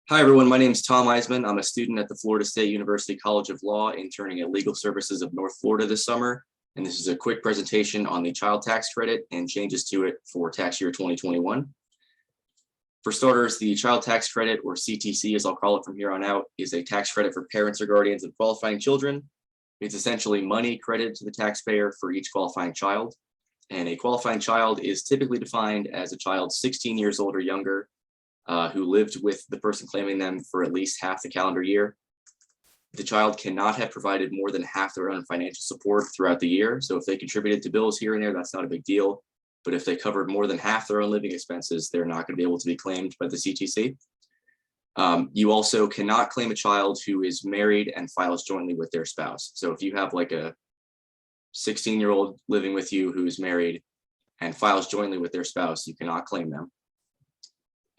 Hi, everyone. My name is Tom Eisman. I'm a student at the Florida State University College of Law, interning at Legal Services of North Florida this summer. And this is a quick presentation on the child tax credit and changes to it for tax year 2021. For starters, the child tax credit, or CTC as I'll call it from here on out, is a tax credit for parents or guardians of qualifying children. It's essentially money credited to the taxpayer for each qualifying child. And a qualifying child is typically defined as a child 16 years old or younger who lived with the person claiming them for at least half the calendar year. The child cannot have provided more than half their own financial support throughout the year. So if they contributed to bills here and there, that's not a big deal. But if they covered more than half their own living expenses, they're not going to be able to be claimed by the CTC. You also cannot claim a child who is married and files jointly with their spouse. So if you have like a 16-year-old living with you who is married and files jointly with their spouse, you cannot claim them.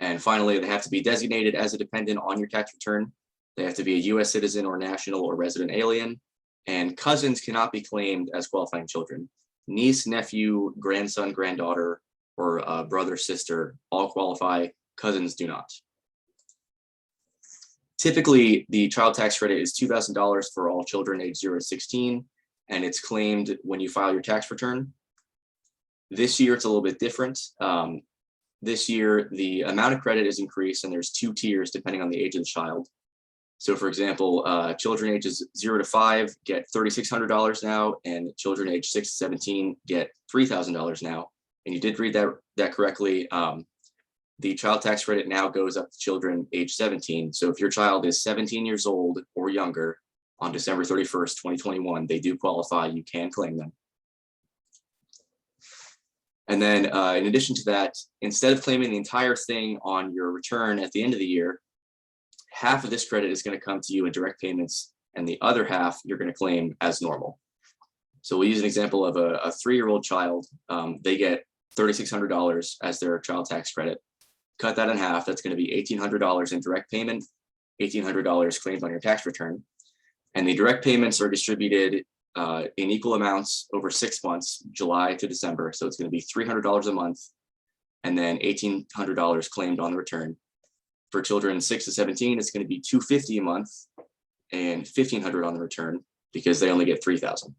And finally, they have to be designated as a dependent on your tax return. They have to be a US citizen or national or resident alien. And cousins cannot be claimed as qualifying children. Niece, nephew, grandson, granddaughter, or brother, sister all qualify. Cousins do not. Typically, the child tax credit is $2,000 for all children aged 0 to 16, and it's claimed when you file your tax return. This year, it's a little bit different. This year, the amount of credit is increased, and there's 2 tiers depending on the age of the child. So for example, children ages 0 to 5 get $3,600 now, and children age 6 to 17 get $3,000 now. And you did read that correctly. The child tax credit now goes up to children age 17. So if your child is 17 years old or younger on December 31st, 2021, they do qualify. You can claim them. And then in addition to that, instead of claiming the entire thing on your return at the end of the year, half of this credit is going to come to you in direct payments, and the other half you're going to claim as normal. So we'll use an example of a 3-year-old child. They get $3,600 as their child tax credit. Cut that in half, that's going to be $1,800 in direct payment, $1,800 claimed on your tax return. And the direct payments are distributed in equal amounts over 6 months, July to December. So it's going to be $300 a month, and then $1,800 claimed on the return. For children 6 to 17, it's going to be $250 a month and $1,500 on the return because they only get $3,000.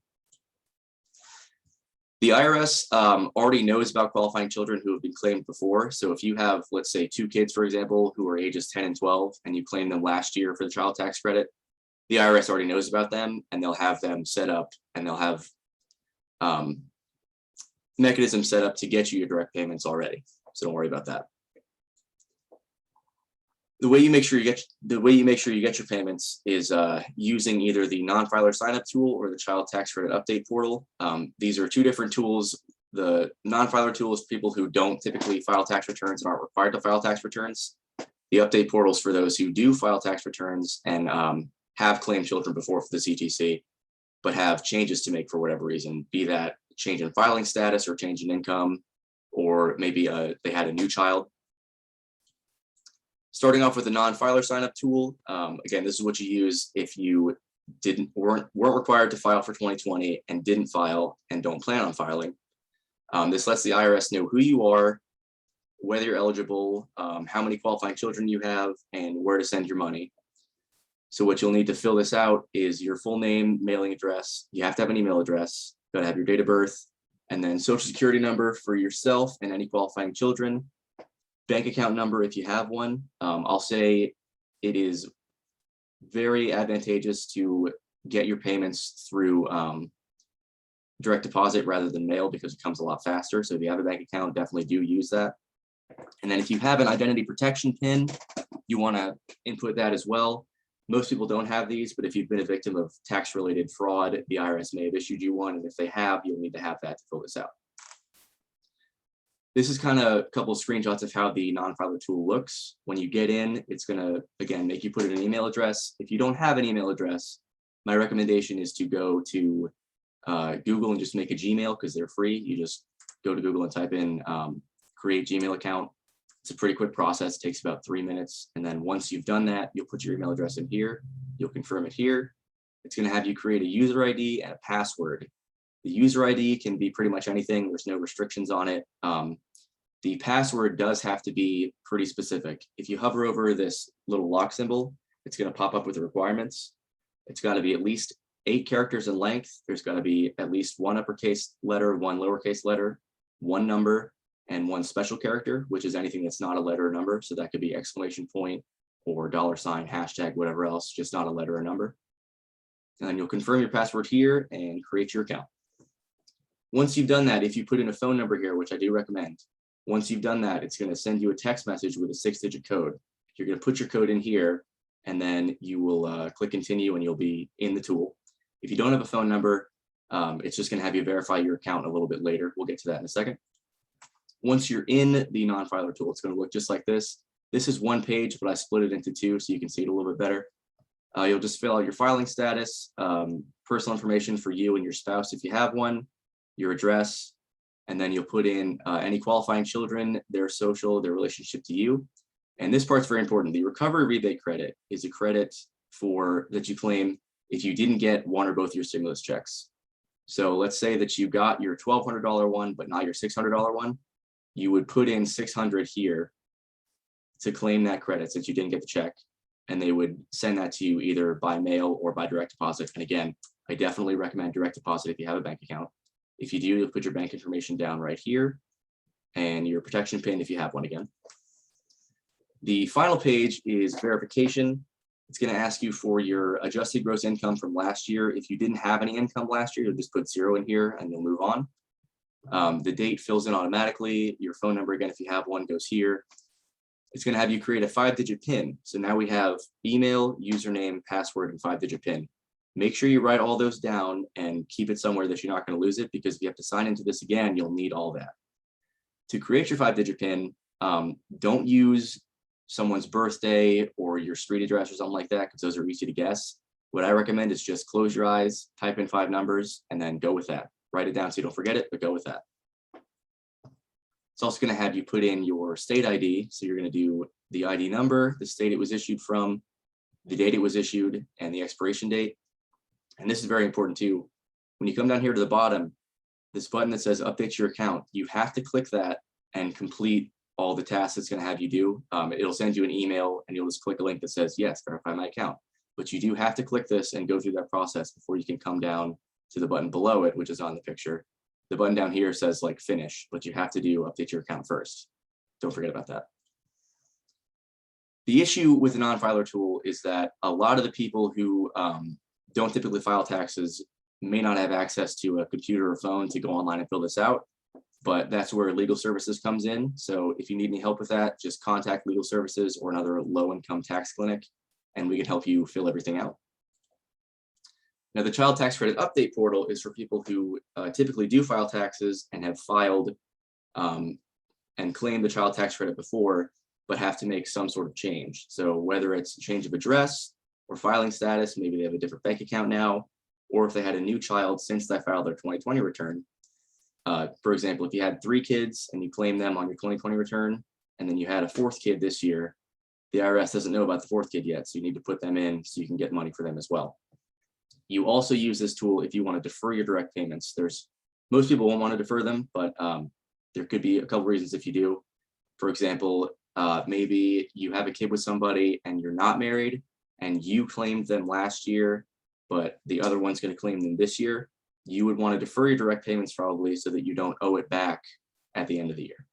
The IRS already knows about qualifying children who have been claimed before. So if you have, let's say, 2 kids, for example, who are ages 10 and 12, and you claimed them last year for the child tax credit, the IRS already knows about them, and they'll have them set up, and they'll have mechanisms set up to get you your direct payments already. So don't worry about that. The way you make sure you get your payments is using either the Nonfiler sign-up tool or the child tax credit update portal. These are 2 different tools. The Nonfiler tool is for people who don't typically file tax returns and aren't required to file tax returns. The update portal is for those who do file tax returns and have claimed children before for the CTC, but have changes to make for whatever reason, be that change in filing status or change in income, or maybe they had a new child. Starting off with the non-filer sign-up tool, again, this is what you use if you weren't required to file for 2020 and didn't file and don't plan on filing. This lets the IRS know who you are, whether you're eligible, how many qualifying children you have, and where to send your money. So what you'll need to fill this out is your full name, mailing address. You have to have an email address. You gotta have your date of birth, and then social security number for yourself and any qualifying children. Bank account number if you have one. I'll say it is very advantageous to get your payments through direct deposit rather than mail because it comes a lot faster. So if you have a bank account, definitely do use that. And then if you have an identity protection PIN, you want to input that as well. Most people don't have these, but if you've been a victim of tax-related fraud, the IRS may have issued you one, and if they have, you'll need to have that to fill this out. This is kind of a couple of screenshots of how the non-filer tool looks. When you get in, it's going to, again, make you put in an email address. If you don't have an email address, my recommendation is to go to Google and just make a Gmail because they're free. You just go to Google and type in create Gmail account. It's a pretty quick process. It takes about 3 minutes. And then once you've done that, you'll put your email address in here. You'll confirm it here. It's going to have you create a user ID and a password. The user ID can be pretty much anything. There's no restrictions on it. The password does have to be pretty specific. If you hover over this little lock symbol, it's going to pop up with the requirements. It's got to be at least 8 characters in length. There's got to be at least 1 uppercase letter, 1 lowercase letter, 1 number, and 1 special character, which is anything that's not a letter or number. So that could be exclamation point or $, hashtag, whatever else, just not a letter or number. And then you'll confirm your password here and create your account. Once you've done that, if you put in a phone number here, which I do recommend, once you've done that, it's going to send you a text message with a 6-digit code. You're going to put your code in here, and then you will click continue, and you'll be in the tool. If you don't have a phone number, it's just going to have you verify your account a little bit later. We'll get to that in a second. Once you're in the Nonfiler tool, it's going to look just like this. This is 1 page, but I split it into 2 so you can see it a little bit better. You'll just fill out your filing status, personal information for you and your spouse if you have one, your address, and then you'll put in any qualifying children, their social, their relationship to you. And this part's very important. The recovery rebate credit is a credit that you claim if you didn't get one or both your stimulus checks. So let's say that you got your $1,200 one, but not your $600 one. You would put in $600 here to claim that credit since you didn't get the check, and they would send that to you either by mail or by direct deposit. And again, I definitely recommend direct deposit if you have a bank account. If you do, you'll put your bank information down right here and your protection PIN if you have one again. The final page is verification. It's going to ask you for your adjusted gross income from last year. If you didn't have any income last year, you'll just put 0 in here and you'll move on. The date fills in automatically. Your phone number, again, if you have one, goes here. It's going to have you create a 5-digit PIN. So now we have email, username, password, and 5-digit PIN. Make sure you write all those down and keep it somewhere that you're not going to lose it, because if you have to sign into this again, you'll need all that. To create your 5-digit PIN, don't use someone's birthday or your street address or something like that, because those are easy to guess. What I recommend is just close your eyes, type in 5 numbers, and then go with that. Write it down so you don't forget it, but go with that. It's also going to have you put in your state ID. So you're going to do the ID number, the state it was issued from, the date it was issued, and the expiration date. And this is very important too. When you come down here to the bottom, this button that says update your account, you have to click that and complete all the tasks it's going to have you do. It'll send you an email and you'll just click a link that says, yes, verify my account. But you do have to click this and go through that process before you can come down to the button below it, which is on the picture. The button down here says like finish, but you have to do update your account first. Don't forget about that. The issue with the Nonfiler tool is that a lot of the people who don't typically file taxes may not have access to a computer or phone to go online and fill this out, but that's where legal services comes in. So if you need any help with that, just contact legal services or another low-income tax clinic, and we can help you fill everything out. Now, the child tax credit update portal is for people who typically do file taxes and have filed and claimed the child tax credit before, but have to make some sort of change. So whether it's a change of address or filing status, maybe they have a different bank account now, or if they had a new child since they filed their 2020 return. For example, if you had 3 kids and you claim them on your 2020 return, and then you had a 4th kid this year, the IRS doesn't know about the 4th kid yet, so you need to put them in so you can get money for them as well. You also use this tool if you want to defer your direct payments. Most people won't want to defer them, but there could be a couple reasons if you do. For example, maybe you have a kid with somebody and you're not married and you claimed them last year, but the other one's going to claim them this year. You would want to defer your direct payments probably so that you don't owe it back at the end of the year.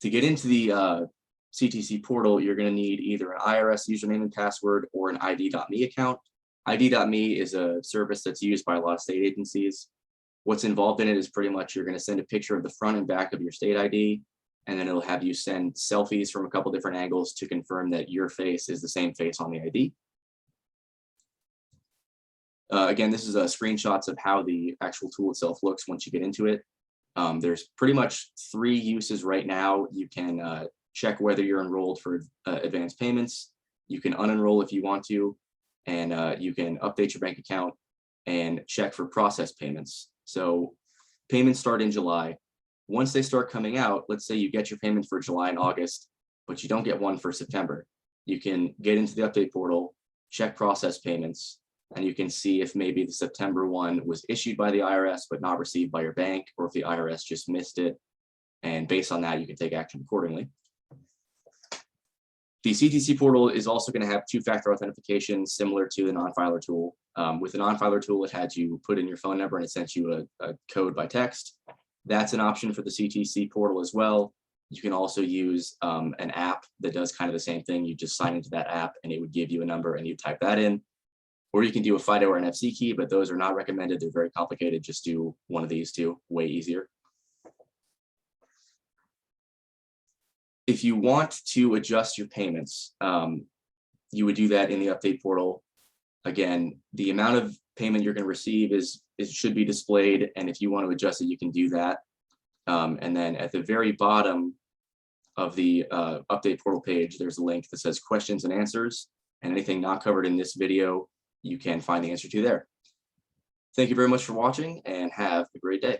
To get into the CTC portal, you're going to need either an IRS username and password or an ID.me account. ID.me is a service that's used by a lot of state agencies. What's involved in it is pretty much you're going to send a picture of the front and back of your state ID, and then it'll have you send selfies from a couple different angles to confirm that your face is the same face on the ID. Again, this is screenshots of how the actual tool itself looks once you get into it. There's pretty much 3 uses right now. You can check whether you're enrolled for advance payments. You can unenroll if you want to, and you can update your bank account and check for process payments. So payments start in July. Once they start coming out, let's say you get your payment for July and August, but you don't get one for September. You can get into the update portal, check process payments, and you can see if maybe the September one was issued by the IRS but not received by your bank, or if the IRS just missed it And based on that, you can take action accordingly. The CTC portal is also going to have two-factor authentication similar to the Nonfiler tool. With the Nonfiler tool, it had you put in your phone number and it sent you a code by text. That's an option for the CTC portal as well. You can also use an app that does kind of the same thing. You just sign into that app and it would give you a number and you type that in. Or you can do a FIDO or NFC key, but those are not recommended. They're very complicated. Just do one of these two, way easier. If you want to adjust your payments, you would do that in the update portal. Again, the amount of payment you're going to receive should be displayed, and if you want to adjust it, you can do that. And then at the very bottom of the update portal page, there's a link that says questions and answers, and anything not covered in this video, you can find the answer to there. Thank you very much for watching, and have a great day.